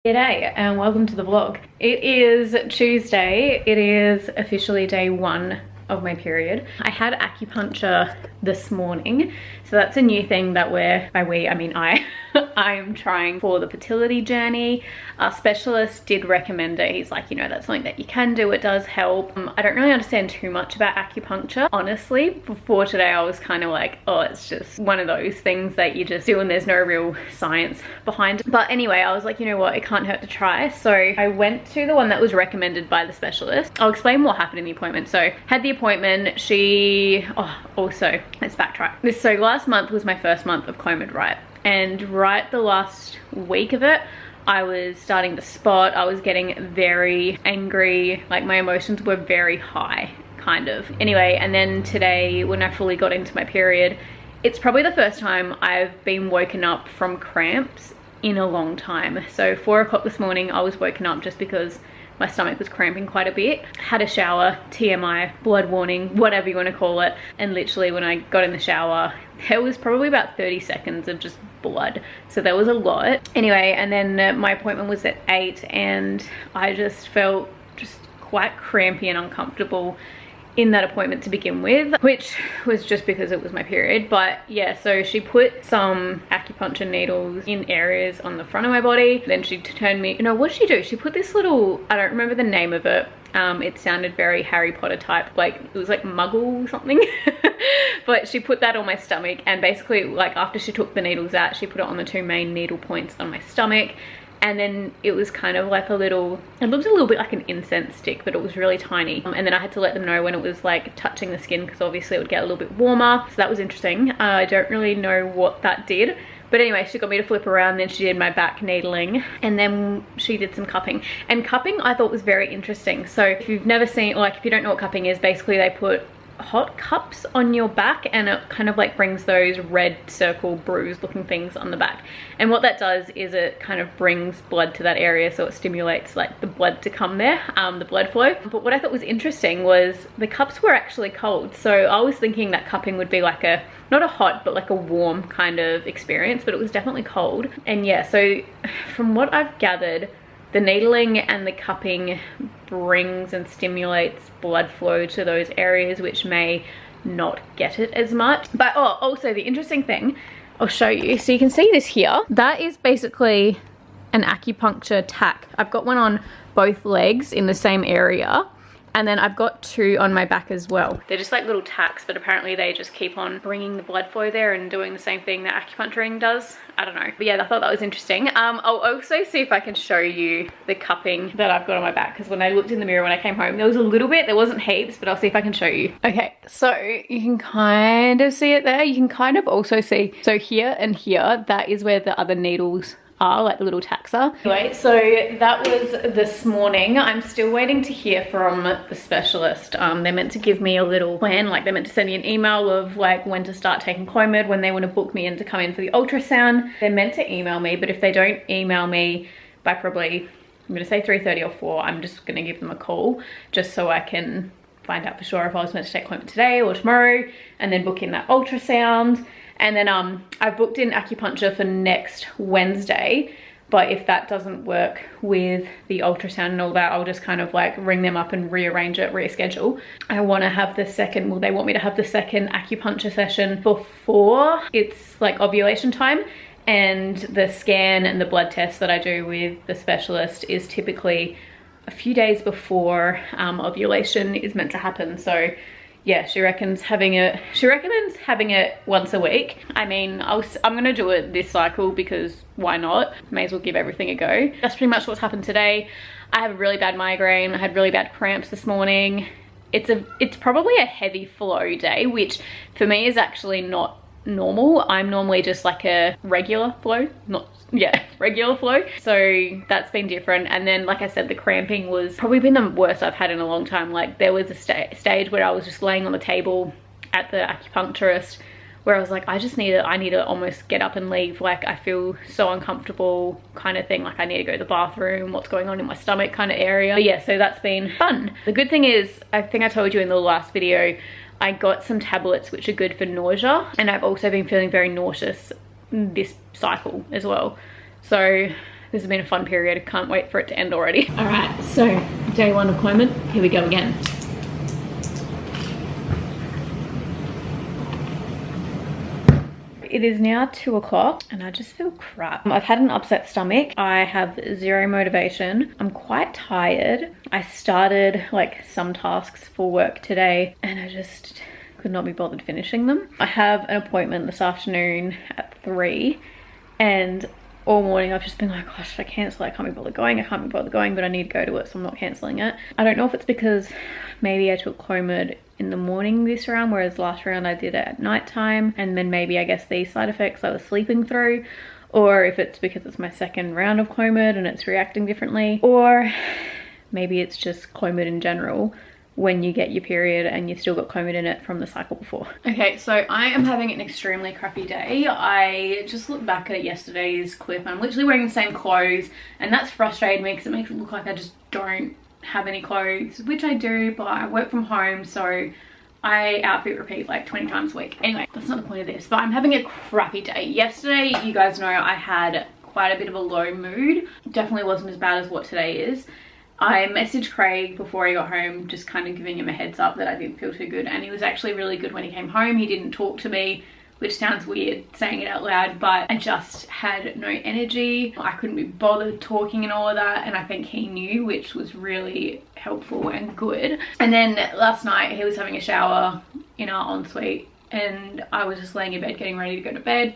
G'day and welcome to the vlog. It is Tuesday. It is officially day 1 of my period. I had acupuncture this morning, so that's a new thing that I mean I'm trying for the fertility journey. Our specialist did recommend it. He's like, you know, that's something that you can do, it does help. I don't really understand too much about acupuncture, honestly. Before today I was kind of like, oh, it's just one of those things that you just do and there's no real science behind it. But anyway, I was like, you know what, it can't hurt to try. So I went to the one that was recommended by the specialist. I'll explain what happened in the appointment. So had the appointment, also let's backtrack. So last month was my first month of Clomid, right? And right the last week of it, I was starting to spot, I was getting very angry, like my emotions were very high, kind of. Anyway, and then today when I fully got into my period, it's probably the first time I've been woken up from cramps in a long time. So 4 o'clock this morning, I was woken up just because my stomach was cramping quite a bit. Had a shower, TMI, blood warning, whatever you want to call it. And literally when I got in the shower, there was probably about 30 seconds of just blood. So there was a lot. Anyway, and then my appointment was at 8 and I just felt just quite crampy and uncomfortable in that appointment to begin with, which was just because it was my period. But yeah, so she put some acupuncture needles in areas on the front of my body. Then she turned me, you know, what did she do? She put this little, I don't remember the name of it. It sounded very Harry Potter type, like it was like Muggle something. But she put that on my stomach, and basically like after she took the needles out, she put it on the 2 main needle points on my stomach. And then it was kind of like a little, it looked a little bit like an incense stick, but it was really tiny. And then I had to let them know when it was like touching the skin, because obviously it would get a little bit warmer. So that was interesting. I don't really know what that did. But anyway, she got me to flip around, then she did my back needling, and then she did some cupping. And cupping I thought was very interesting. So if you've never seen, like if you don't know what cupping is, basically they put hot cups on your back and it kind of like brings those red circle bruise looking things on the back. And what that does is it kind of brings blood to that area, so it stimulates like the blood to come there, the blood flow. But what I thought was interesting was the cups were actually cold. So I was thinking that cupping would be like a, not a hot, but like a warm kind of experience, but it was definitely cold. And yeah, so from what I've gathered, the needling and the cupping brings and stimulates blood flow to those areas which may not get it as much. But oh, also the interesting thing, I'll show you. So you can see this here. That is basically an acupuncture tack. I've got one on both legs in the same area. And then I've got 2 on my back as well. They're just like little tacks, but apparently they just keep on bringing the blood flow there and doing the same thing that acupuncturing does. I don't know. But yeah, I thought that was interesting. I'll also see if I can show you the cupping that I've got on my back, because when I looked in the mirror when I came home, there was a little bit, there wasn't heaps, but I'll see if I can show you. Okay, so you can kind of see it there. You can kind of also see, so here and here, that is where the other needles are, like the little tacks are. Anyway, so that was this morning. I'm still waiting to hear from the specialist. They're meant to give me a little plan, like they're meant to send me an email of like when to start taking Clomid, when they want to book me in to come in for the ultrasound. They're meant to email me, but if they don't email me by probably, I'm gonna say 3:30 or 4, I'm just gonna give them a call just so I can find out for sure if I was meant to take Clomid today or tomorrow, and then book in that ultrasound. And then I booked in acupuncture for next Wednesday, but if that doesn't work with the ultrasound and all that, I'll just kind of like ring them up and rearrange it, reschedule. I want to have the second, well, they want me to have the second acupuncture session before it's like ovulation time. And the scan and the blood test that I do with the specialist is typically a few days before ovulation is meant to happen. So yeah, she recommends having it once a week. I mean, I'm gonna do it this cycle because why not? May as well give everything a go. That's pretty much what's happened today. I have a really bad migraine. I had really bad cramps this morning. It's probably a heavy flow day, which for me is actually not normal. I'm normally just like a regular flow, regular flow. So that's been different. And then like I said, the cramping was probably been the worst I've had in a long time. Like there was a stage where I was just laying on the table at the acupuncturist where I was like, I need to almost get up and leave. Like I feel so uncomfortable kind of thing. Like I need to go to the bathroom, what's going on in my stomach kind of area. But yeah, so that's been fun. The good thing is, I think I told you in the last video, I got some tablets which are good for nausea, and I've also been feeling very nauseous this cycle as well. So This has been a fun period. Can't wait for it to end already. All right, so day 1 of Clomid, here we go again. It is now 2 o'clock and I just feel crap. I've had an upset stomach. I have zero motivation. I'm quite tired. I started like some tasks for work today and I just could not be bothered finishing them. I have an appointment this afternoon at 3 and all morning I've just been like, gosh, should I cancel? I can't be bothered going. I can't be bothered going, but I need to go to it, so I'm not cancelling it. I don't know if it's because maybe I took Clomid in the morning this round, whereas last round I did it at night time, and then maybe I guess these side effects I was sleeping through, or if it's because it's my second round of Clomid and it's reacting differently, or maybe it's just Clomid in general when you get your period and you've still got Clomid in it from the cycle before. Okay, so I am having an extremely crappy day. I just looked back at yesterday's clip and I'm literally wearing the same clothes, and that's frustrated me because it makes it look like I just don't have any clothes, which I do, but I work from home, so I outfit repeat like 20 times a week. Anyway, that's not the point of this, but I'm having a crappy day. Yesterday, you guys know I had quite a bit of a low mood. Definitely wasn't as bad as what today is. I messaged Craig before he got home, just kind of giving him a heads up that I didn't feel too good, and he was actually really good when he came home. He didn't talk to me, which sounds weird saying it out loud, but I just had no energy. I couldn't be bothered talking and all of that, and I think he knew, which was really helpful and good. And then last night he was having a shower in our ensuite and I was just laying in bed getting ready to go to bed.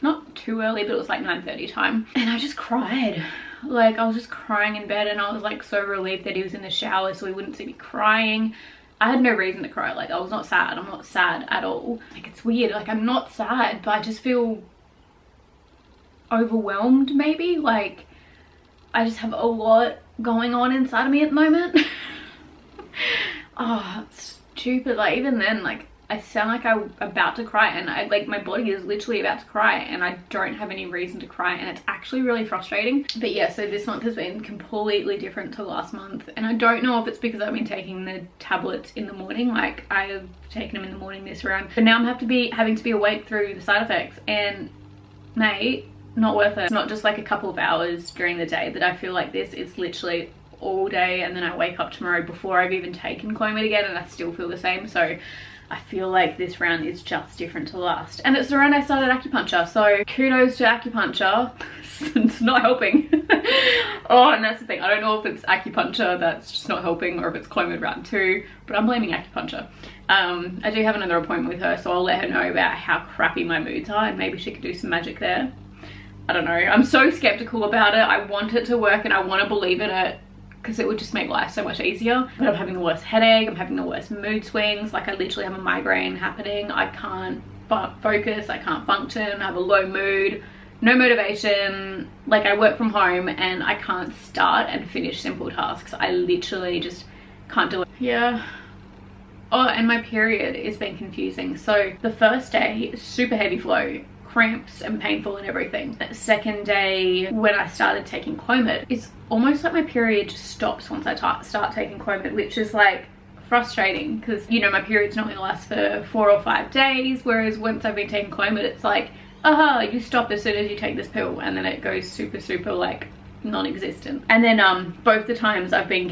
Not too early, but it was like 9:30 time, and I just cried. Like, I was just crying in bed, and I was like so relieved that he was in the shower so he wouldn't see me crying. I had no reason to cry. Like, I was not sad. I'm not sad at all. Like, it's weird. Like, I'm not sad, but I just feel overwhelmed maybe. Like, I just have a lot going on inside of me at the moment. Oh, it's stupid. Like, even then, like, I sound like I'm about to cry, and I like, my body is literally about to cry and I don't have any reason to cry, and it's actually really frustrating. But yeah, so this month has been completely different to last month, and I don't know if it's because I've been taking the tablets in the morning. Like, I've taken them in the morning this round, but now I'm having to be awake through the side effects, and mate, not worth it. It's not just like a couple of hours during the day that I feel like this. It's literally all day, and then I wake up tomorrow before I've even taken Clomid again and I still feel the same. So I feel like this round is just different to last. And it's the round I started acupuncture, so kudos to acupuncture. It's not helping. Oh, and that's the thing. I don't know if it's acupuncture that's just not helping or if it's Clomid round 2, but I'm blaming acupuncture. I do have another appointment with her, so I'll let her know about how crappy my moods are and maybe she could do some magic there. I don't know. I'm so skeptical about it. I want it to work and I want to believe in it, because it would just make life so much easier. But I'm having the worst headache, I'm having the worst mood swings. Like, I literally have a migraine happening. I can't focus, I can't function, I have a low mood, no motivation. Like, I work from home and I can't start and finish simple tasks. I literally just can't do it. Yeah. Oh, and my period is being confusing. So the first day, super heavy flow, cramps and painful and everything. The second day, when I started taking Clomid, it's almost like my period just stops once I start taking Clomid, which is like frustrating, because, you know, my period's normally lasts for 4 or 5 days, whereas once I've been taking Clomid, it's like, aha, you stop as soon as you take this pill, and then it goes super like non-existent. And then both the times I've been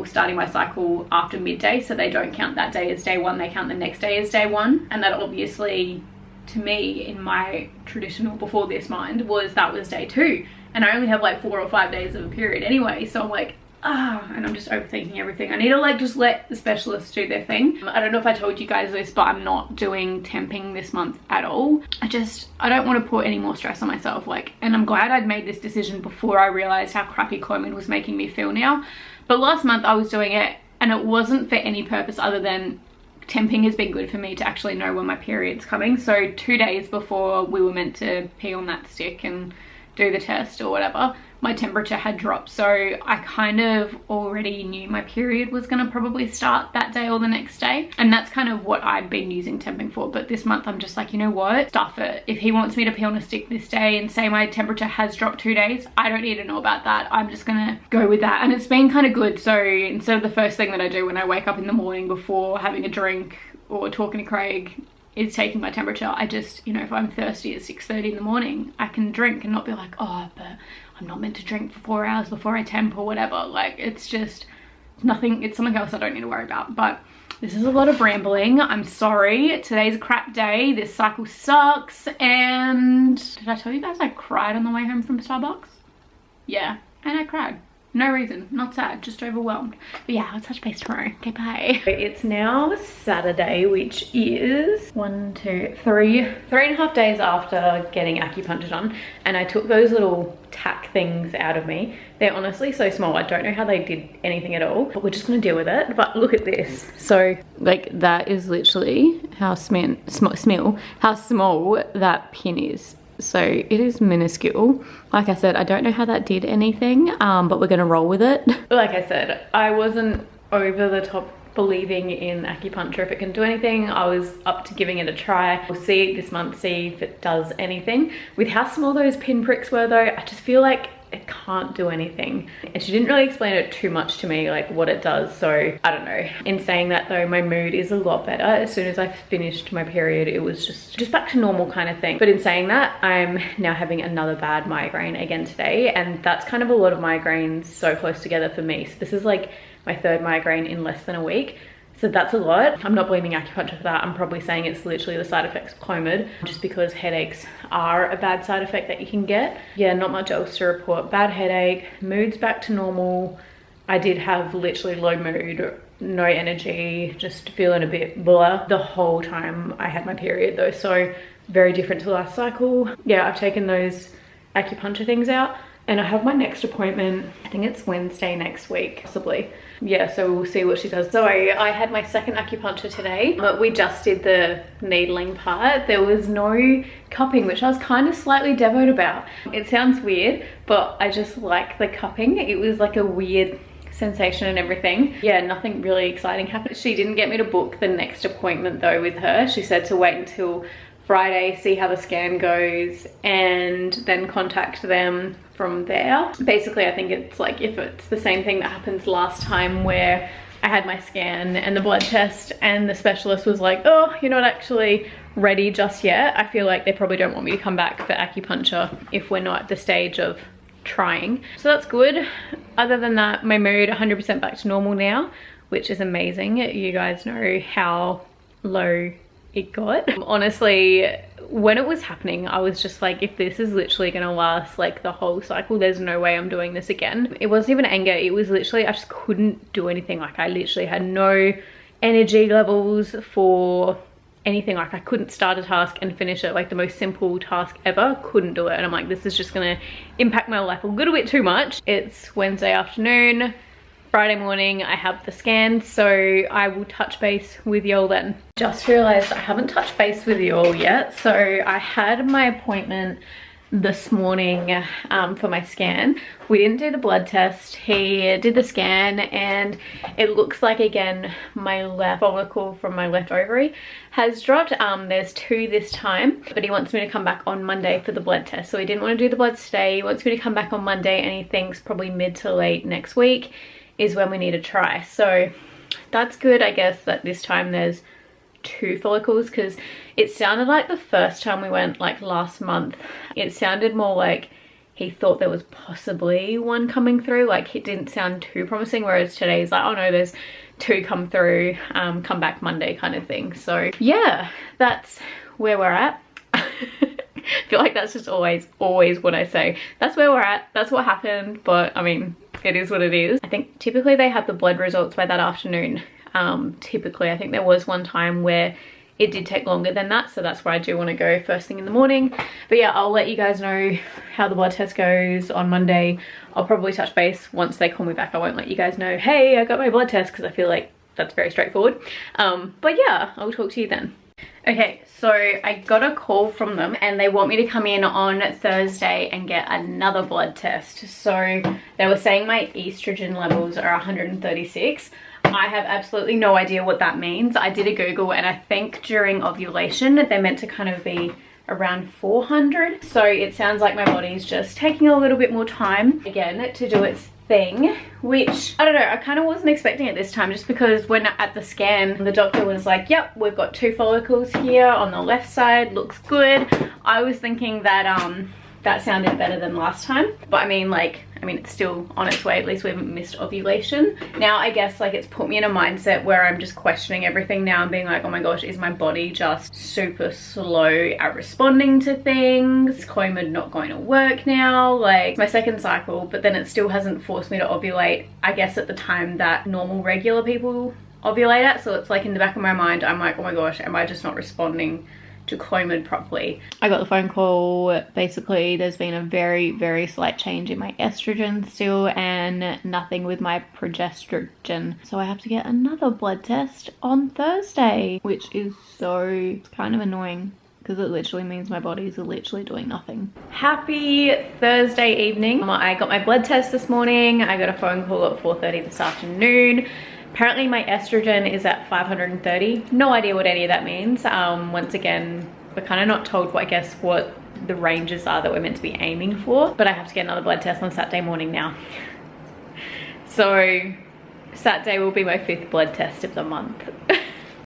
starting my cycle after midday, so they don't count that day as day 1, they count the next day as day 1. And that obviously, to me, in my traditional before this mind, that was day 2, and I only have like 4 or 5 days of a period anyway. So I'm like, and I'm just overthinking everything. I need to like just let the specialists do their thing. I don't know if I told you guys this, but I'm not doing temping this month at all. I don't want to put any more stress on myself. Like, and I'm glad I'd made this decision before I realized how crappy Clomid was making me feel now. But last month I was doing it and it wasn't for any purpose other than temping has been good for me to actually know when my period's coming. So 2 days before we were meant to pee on that stick and do the test or whatever, my temperature had dropped, so I kind of already knew my period was going to probably start that day or the next day, and that's kind of what I'd been using temping for. But this month I'm just like, you know what, stuff it. If he wants me to pee on a stick this day and say my temperature has dropped 2 days, I don't need to know about that. I'm just gonna go with that, and it's been kind of good. So instead of the first thing that I do when I wake up in the morning before having a drink or talking to Craig is taking my temperature, I just, you know, if I'm thirsty at 6:30 in the morning, I can drink and not be like, oh, but I'm not meant to drink for 4 hours before I temp or whatever. Like, it's just nothing, it's something else I don't need to worry about. But this is a lot of rambling. I'm sorry. Today's a crap day. This cycle sucks. And did I tell you guys I cried on the way home from Starbucks? Yeah, and I cried. No reason, not sad, just overwhelmed. But yeah, I'll touch base tomorrow. Okay, bye. It's now Saturday, which is 3.5 days after getting acupuncture done. And I took those little tack things out of me. They're honestly so small. I don't know how they did anything at all, but we're just gonna deal with it. But look at this. So like that is literally how small that pin is. So it is minuscule. Like I said, I don't know how that did anything, but we're gonna roll with it. Like I said, I wasn't over the top believing in acupuncture. If it can do anything, I was up to giving it a try. We'll see this month, see if it does anything. With how small those pinpricks were though, I just feel like it can't do anything. And she didn't really explain it too much to me, like what it does, so I don't know. In saying that though, my mood is a lot better. As soon as I finished my period, it was just back to normal kind of thing. But in saying that, I'm now having another bad migraine again today, and that's kind of a lot of migraines so close together for me. So this is like my third migraine in less than a week. So that's a lot. I'm not blaming acupuncture for that. I'm probably saying it's literally the side effects of Clomid, just because headaches are a bad side effect that you can get. Yeah, not much else to report. Bad headache, mood's back to normal. I did have literally low mood, no energy, just feeling a bit blah the whole time I had my period though. So very different to the last cycle. Yeah, I've taken those acupuncture things out. And I have my next appointment, I think it's Wednesday next week, possibly. Yeah, so we'll see what she does. So I had my second acupuncture today, but we just did the needling part. There was no cupping, which I was kind of slightly devoed about. It sounds weird, but I just like the cupping. It was like a weird sensation and everything. Yeah, nothing really exciting happened. She didn't get me to book the next appointment though with her. She said to wait until Friday, see how the scan goes, and then contact them from there. Basically, I think it's like if it's the same thing that happens last time where I had my scan and the blood test and the specialist was like, oh, you're not actually ready just yet. I feel like they probably don't want me to come back for acupuncture if we're not at the stage of trying. So that's good. Other than that, my mood 100% back to normal now, which is amazing. You guys know how low it got. Honestly, when it was happening, I was just like, if this is literally gonna last like the whole cycle, there's no way I'm doing this again. It wasn't even anger, it was literally I just couldn't do anything. Like I literally had no energy levels for anything. Like I couldn't start a task and finish it, like the most simple task ever, couldn't do it. And I'm like, this is just gonna impact my life a little bit too much. It's Wednesday afternoon. Friday morning I have the scan, so I will touch base with y'all then. Just realized I haven't touched base with y'all yet. So I had my appointment this morning for my scan. We didn't do the blood test. He did the scan and it looks like, again, my left follicle from my left ovary has dropped. There's 2 this time, but he wants me to come back on Monday for the blood test. So he didn't want to do the blood today. He wants me to come back on Monday, and he thinks probably mid to late next week is when we need to try. So that's good, I guess, that this time there's 2 follicles, because it sounded like the first time we went, like last month, it sounded more like he thought there was possibly 1 coming through. Like it didn't sound too promising, whereas today's like, oh no, there's 2 come through, come back Monday kind of thing. So yeah, that's where we're at. I feel like that's just always what I say. That's where we're at, that's what happened, but I mean, it is what it is. I think typically they have the blood results by that afternoon. Typically, I think there was one time where it did take longer than that, so that's why I do want to go first thing in the morning. But yeah, I'll let you guys know how the blood test goes on Monday. I'll probably touch base once they call me back. I won't let you guys know, hey, I got my blood test, because I feel like that's very straightforward. But yeah, I'll talk to you then. Okay, so I got a call from them and they want me to come in on Thursday and get another blood test. So they were saying my estrogen levels are 136. I have absolutely no idea what that means. I did a Google and I think during ovulation they're meant to kind of be around 400. So it sounds like my body's just taking a little bit more time again to do its thing, which I don't know, I kind of wasn't expecting it this time, just because when at the scan the doctor was like, yep, we've got 2 follicles here on the left side, looks good. I was thinking that that sounded better than last time. But I mean, it's still on its way. At least we haven't missed ovulation. Now, I guess like it's put me in a mindset where I'm just questioning everything now and being like, oh my gosh, is my body just super slow at responding to things? Is Clomid not going to work now? Like, my second cycle, but then it still hasn't forced me to ovulate, I guess, at the time that normal regular people ovulate at. So it's like in the back of my mind, I'm like, oh my gosh, am I just not responding to Clomid properly? I got the phone call. Basically, there's been a very, very slight change in my estrogen still and nothing with my progesterone. So I have to get another blood test on Thursday, which is it's kind of annoying because it literally means my body's literally doing nothing. Happy Thursday evening. I got my blood test this morning. I got a phone call at 4:30 this afternoon. Apparently my estrogen is at 530. No idea what any of that means. Once again, we're kind of not told what the ranges are that we're meant to be aiming for, but I have to get another blood test on Saturday morning now. So Saturday will be my 5th blood test of the month.